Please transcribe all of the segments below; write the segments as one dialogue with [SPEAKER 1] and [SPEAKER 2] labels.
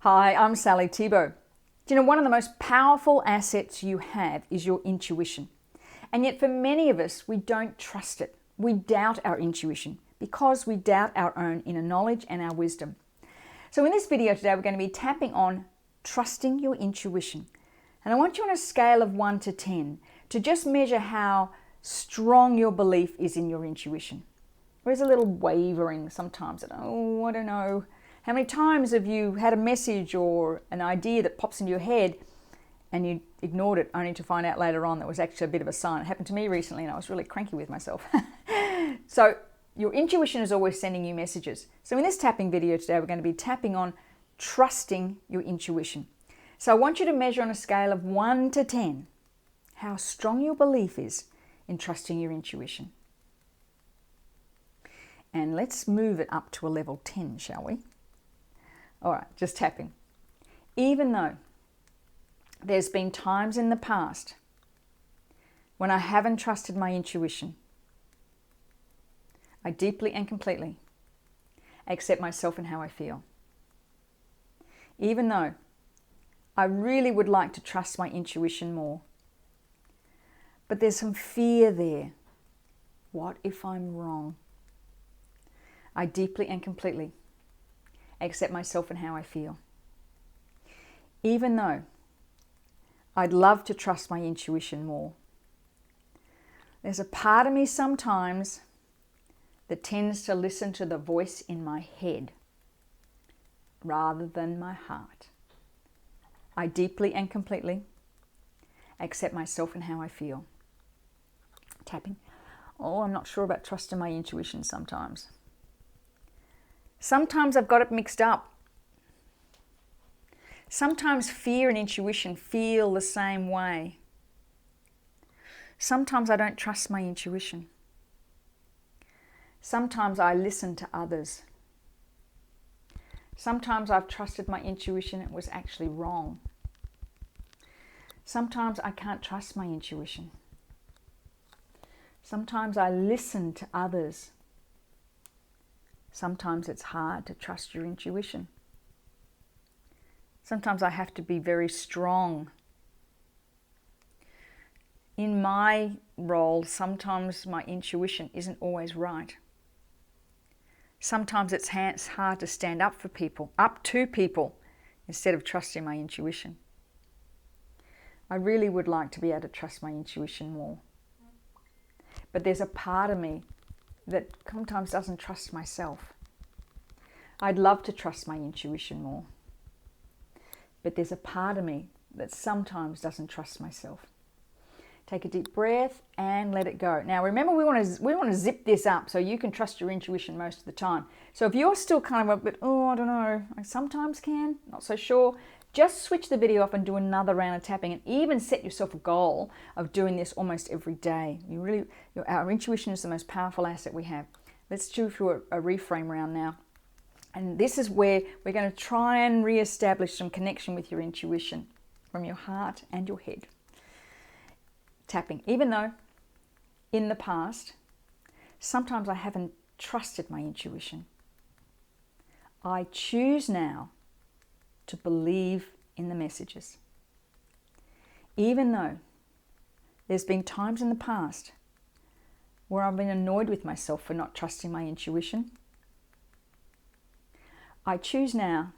[SPEAKER 1] Hi, I'm Sally Thibault. Do you know one of the most powerful assets you have is your intuition? And yet for many of us, we don't trust it. We doubt our intuition because we doubt our own inner knowledge and our wisdom. So in this video today, we're going to be tapping on trusting your intuition. And I want you on a scale of 1 to 10 to just measure how strong your belief is in your intuition. There's a little wavering sometimes. Oh, I don't know. How many times have you had a message or an idea that pops into your head and you ignored it only to find out later on that was actually a bit of a sign? It happened to me recently and I was really cranky with myself. So your intuition is always sending you messages. So in this tapping video today, we're going to be tapping on trusting your intuition. So I want you to measure on a scale of 1 to 10 how strong your belief is in trusting your intuition. And let's move it up to a level 10, shall we? All right, just tapping. Even though there's been times in the past when I haven't trusted my intuition, I deeply and completely accept myself and how I feel. Even though I really would like to trust my intuition more, but there's some fear there. What if I'm wrong? I deeply and completely accept myself and how I feel. Even though I'd love to trust my intuition more, there's a part of me sometimes that tends to listen to the voice in my head rather than my heart. I deeply and completely accept myself and how I feel. Tapping. Oh, I'm not sure about trusting my intuition sometimes. Sometimes I've got it mixed up. Sometimes fear and intuition feel the same way. Sometimes I don't trust my intuition. Sometimes I listen to others. Sometimes I've trusted my intuition, it was actually wrong. Sometimes I can't trust my intuition. Sometimes I listen to others. Sometimes it's hard to trust your intuition. Sometimes I have to be very strong. In my role, sometimes my intuition isn't always right. Sometimes it's hard to stand up to people, instead of trusting my intuition. I really would like to be able to trust my intuition more. But there's a part of me that sometimes doesn't trust myself. I'd love to trust my intuition more. But there's a part of me that sometimes doesn't trust myself. Take a deep breath and let it go. Now remember, we want to zip this up so you can trust your intuition most of the time. So if you're still kind of a bit, oh, I don't know, I sometimes can, not so sure, just switch the video off and do another round of tapping, and even set yourself a goal of doing this almost every day. Our intuition is the most powerful asset we have. Let's do a reframe round now. And this is where we're going to try and re-establish some connection with your intuition from your heart and your head. Tapping. Even though in the past, sometimes I haven't trusted my intuition, I choose now to believe in the messages. Even though there's been times in the past where I've been annoyed with myself for not trusting my intuition, I choose now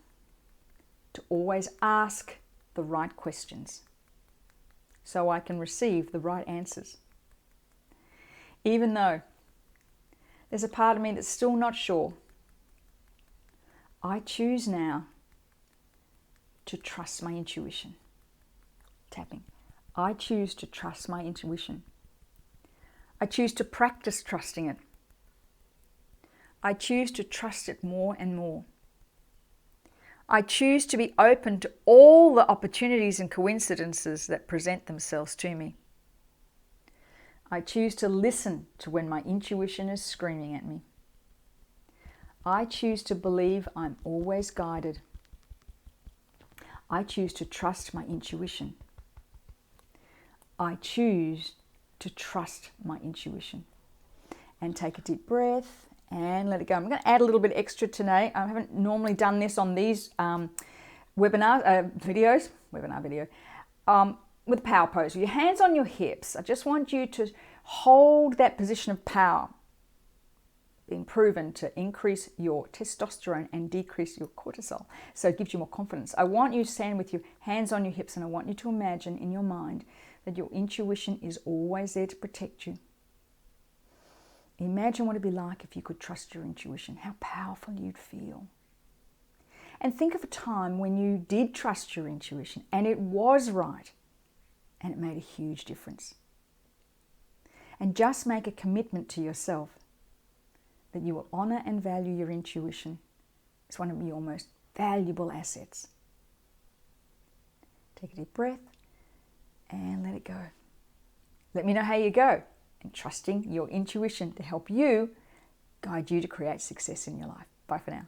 [SPEAKER 1] to always ask the right questions so I can receive the right answers. Even though there's a part of me that's still not sure, I choose now to trust my intuition. Tapping. I choose to trust my intuition. I choose to practice trusting it. I choose to trust it more and more. I choose to be open to all the opportunities and coincidences that present themselves to me. I choose to listen to when my intuition is screaming at me. I choose to believe I'm always guided. I choose to trust my intuition. I choose to trust my intuition. And take a deep breath and let it go. I'm going to add a little bit extra today. I haven't normally done this on these webinar video, with power pose. Your hands on your hips. I just want you to hold that position of power. Been proven to increase your testosterone and decrease your cortisol. So it gives you more confidence. I want you to stand with your hands on your hips, and I want you to imagine in your mind that your intuition is always there to protect you. Imagine what it'd be like if you could trust your intuition, how powerful you'd feel. And think of a time when you did trust your intuition and it was right and it made a huge difference. And just make a commitment to yourself that you will honor and value your intuition. It's one of your most valuable assets. Take a deep breath and let it go. Let me know how you go in trusting your intuition to help you guide you to create success in your life. Bye for now.